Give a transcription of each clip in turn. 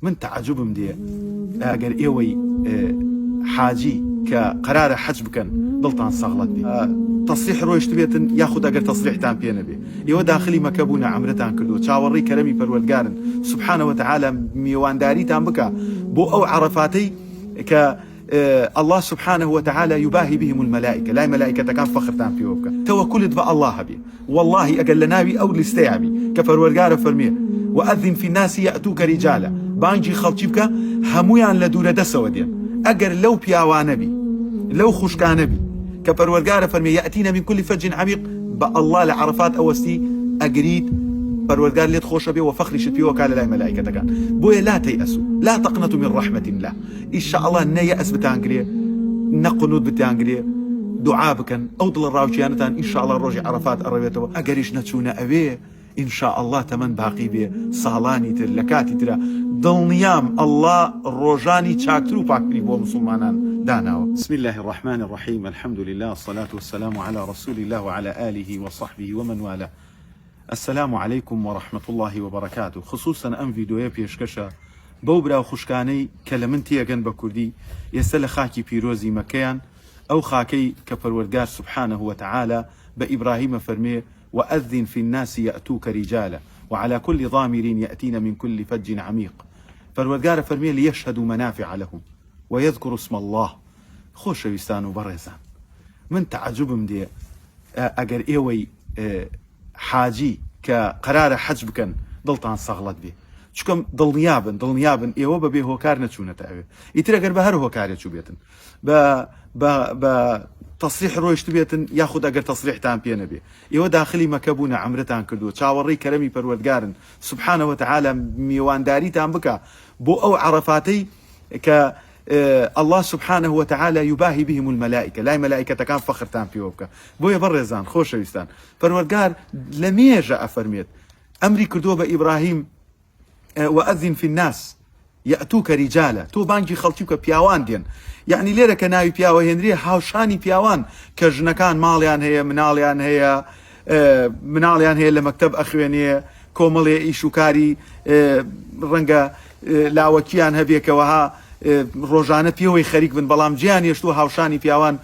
من تعجبم دي اگر ايوي حاجي كقرار حج بكن ضلتان صغلت بي تصريح رويش تبيتن ياخد اگر تصريح تان بينا بي ايوه داخلي مكبونا عمرتان كردو تشاوري كرمي پروردگارن سبحانه وتعالى ميوانداري تان بكا بو او عرفاتي ك الله سبحانه وتعالى يباهي بهم الملائكة لا ملائكة كان فخر تان في وبكا توكل دبا الله بي والله اقل ناوي او لستيعبي كفرورگار فرميه وأذن في الناس يأتوك رجالا بانجي خلچي بكا همويان لدورة دسوا دين اگر لو بياوان بي لو خشكان بي كفرورگار فرميه يأتينا من كل فج عميق بالله لعرفات اوستي اقريد پروردگار ليت خوش بي وفخر شت بي وكال لا ملائكة كان بويا لا تيأسوا لا تقنطوا من رحمة الله إن شاء الله نيأس بتانقريه نقنوت بتانقريه دعاء بكن أوضل الراوشيانتان إن شاء الله روجي عرفات أربيته أقريش نتشونا أبيه إن شاء الله تمن باقي بيه صالاني تر لكاتي ترى ضل نيام الله روجاني تشاكترو باكري بو مسلمانان داناو. بسم الله الرحمن الرحيم الحمد لله الصلاة والسلام على رسول الله وعلى آله وصحبه ومن والاه. السلام عليكم ورحمة الله وبركاته. خصوصا ام فيديوهي بيشكشا بوبرا وخشكاني كلمنتي اگن بكردي يسل خاكي بيروزي مكان او خاكي كفرورگار سبحانه وتعالى بإبراهيم فرميه وأذن في الناس يأتوك رجالا وعلى كل ضامر يأتين من كل فج عميق. فرورگار فرميه ليشهدوا منافع لهم ويذكروا اسم الله. خوش ويستان وبرزان من تعجبم دي اگر ايوي حاجي كقرار حج بكن ضلتان صغلت بي چكم ضل نيابن ايوه ببي هو كار نتشونه تاوي يترى اگر بهر هو كار يچو بيتن ب تصريح رويش تبيتن ياخد اگر تصريح تان بينا بي ايوه داخلي مكبونا عمرتان كردو تشاوري كرمي پروردگارن سبحانه وتعالى ميوانداري تان بكا بو او عرفاتي ك الله سبحانه وتعالى يباهي بهم الملائكة لا ملائكة كان فخر تان في وبكا بويا برزان خوش ويستان پروردگار لميجا افرميت امري كردو بإبراهيم وأذن في الناس يأتوك رجالا تو بانجي خلطيوك بياوان دين يعني ليرة كناوي بياوه هنري هاوشاني بياوان كجنكان ماليان هي مناليان هي لمكتب اخوانية كوملي ايشوكاري رنگا لاوكيان هبيك وها روجانه بيوي خريق بن بلام جيان يشتو هاوشاني بياوان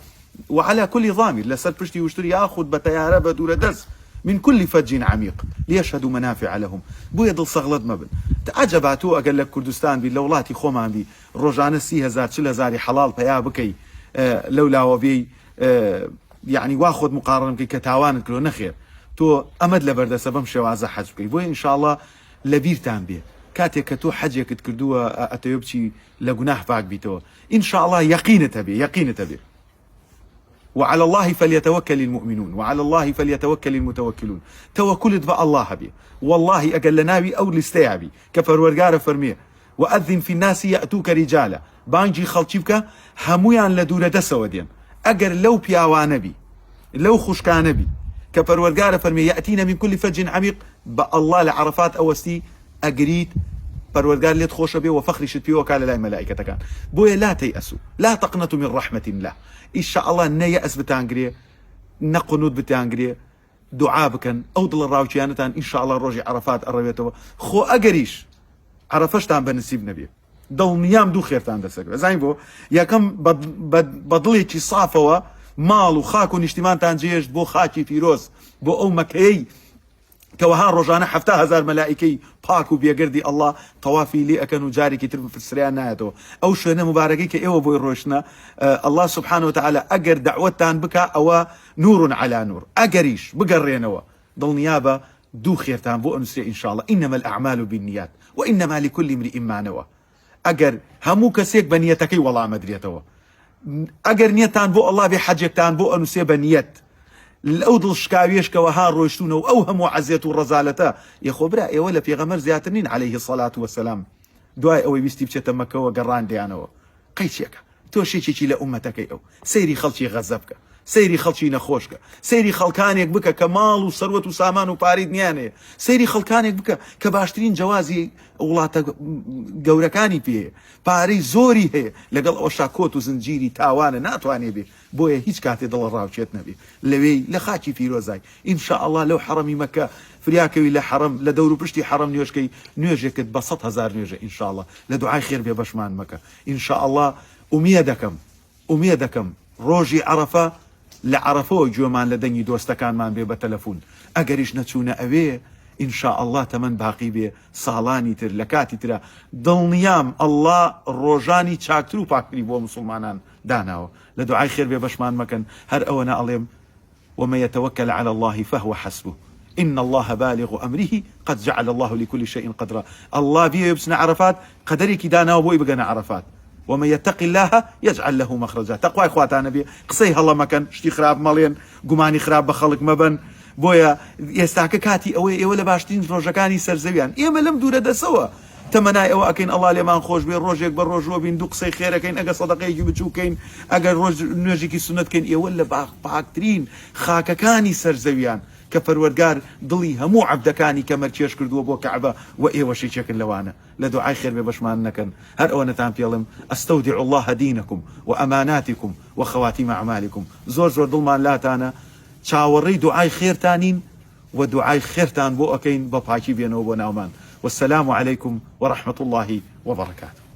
وعلى كل ضامر لسر بشتي وشتري ياخذ بتياره بدور دس من كل فج عميق ليشهدوا منافع لهم بويا ضل صغلد مبن تعجباتو اقل لك كردستان بي لولاتي خومان بي روجانه 3000 4000 حلال بيا بكي لولا وبي يعني واخذ مقارنه بكي كتاوان كلو نخير تو امد لبرد سبب شوازه حج بكي بويا ان شاء الله لبيرتان بيه كاتي كتو حجك تكردوها اتيوبشي لجناح فاق بيتو ان شاء الله يقين تبي وعلى الله فليتوكل المؤمنون وعلى الله فليتوكل المتوكلون. توكل دبا الله بي والله اقل ناوي او لستيعبي كفرورگار فرميه وأذن في الناس يأتوك رجالا بانجي خلچي بكا همويان لدورة دسوا دين اگر لو بياوان بي لو خشكان بي كفرورگار فرميه يأتينا من كل فج عميق بالله لعرفات اوستي اقريد پروردگار ليت خوش بي وفخر شت بي وكال لا ملائكة كان بويا لا تيأسوا لا تقنطوا من رحمة الله إن شاء الله نيأس بتانقريه نقنوت بتانقريه دعاء بكن أوضل الراوشيانتان إن شاء الله روجي عرفات أربيته خو أقريش عرفشتان بنسيب نبي ضل نيام دو خيرتان دسك زين بو يا كم بضليتي صافوا مال وخاكو اجتماع تانجيش بو خاكي فيروز بو أمك هي كوهان روجانا 7000 ملائكي باكو بيقردي الله طوافي لي اكنو جاري كتر في السريان نايتو او شنا مباركي كايو بو روشنا الله سبحانه وتعالى اقر دعوتان بكا او نور على نور اقريش بقرينوا ضل نيابه دو خيرتان بو انسي ان شاء الله انما الاعمال بالنيات وانما لكل امرئ ما نوى اقر همو كسيك بنيتك والله ما ادريتوا اقر نيتان بو الله بحجتان بو انسي بنيت الأوضل شكاويش كوهان روشتونه وأوهم وعزيت الرزالته يا خبراء يا ولا في غمر زياتنين عليه الصلاة والسلام دواي أوي بيستي بشتا مكة وقران ديانو قيتشيك توشي تشي لأمتك أو سيري خلشي غزبك سەیری خەڵکی نەخۆشکە، سەیری خەڵکانێک بکە کە ماڵ و سەروەت و سامان و پارەی نیانەیە، سەیری خەڵکانێک بکە کە باشترین جوازی وڵاتە گەورەکانی پێەیە، پارەی زۆری هەیە، لەگەڵ ئەوشا کۆت و زنجیری تاوانە ناتوانێ بێ، بۆیە هیچ کاتێ دڵ ڕاوچێت نەبێ لەوەی لە خاکی پیرۆزای ئینشاءالله لەو حەڕەمی مەکە فریاکەوی لە حەڕەم لە دەور و پشتی حەڕەم نوێژکەی نوێژێکت بە 100,000 نوێژە ئینشاءالله لە دوعای خێر بێ بەشمان مەکە ئینشاءالله. ئومێ دەکەم ڕۆژی عەرەفە لە عەرەفەوە گوێمان لە دەنگی دۆستەکانمان بێ بە تەلەفۆن، ئەگەریش نەچوونە ئەوێ ئینشاءالله تەمەن باقی بێ ساڵانی تر لە کاتی ترە دڵنیام ئەڵڵا ڕۆژانی چاکتر و پاکتری بۆ مسلمانان داناوە. لە دوعای خێر بێ بەشمان مەکەن. هەر ئەوەنە ئەڵێم ومن يتوكل على الله فهو حسبه إن الله بالغ أمره قد جعل الله لكل شيء قدرا. الله بيه يبسنا عرفات قدري كدانا وبوي بقنا عرفات. ومن يتق الله يجعل له مخرجا. تقوى إخواتنا بيه قصيه الله مكان شتي خراب مالين قماني خراب بخلق مبن بويا يستاك كاتي أوي ولا باشتين روجكاني سرزويان إيما لم دورة دسوا تمنای ئەوە ئەکەین ئەڵڵا لێمان خۆش بێ ڕۆژێک بە ڕۆژوە بین دوو قسەی خێرەکەین ئەگە سەدەقەیەکی بچووکەین ئەگەر ڕۆژ نوێژێکی سونەتکەین ئێوە لە پاکترین خاکەکانی سەرزەویان کە پەروەردگار دڵی هەموو عەبدەکانی کەمەرکێش کردووە بۆ کەعبە و ئێوەشی چێکن لەوانە لە دوعای خێر بێ بەشمان نەکەن. هەر ئەوە نەتان پێڵم ئەستەودع الله دینەکم و ئەماناتیکم و خەواتیم ئەعمالکم. زۆر دڵمان لاتانە چاوەڕێی دوعای خێرتانین و دوعای خێرتان بۆ ئەکەین بە پاکی بێنەوە بۆ ناومان. والسلام عليكم ورحمة الله وبركاته.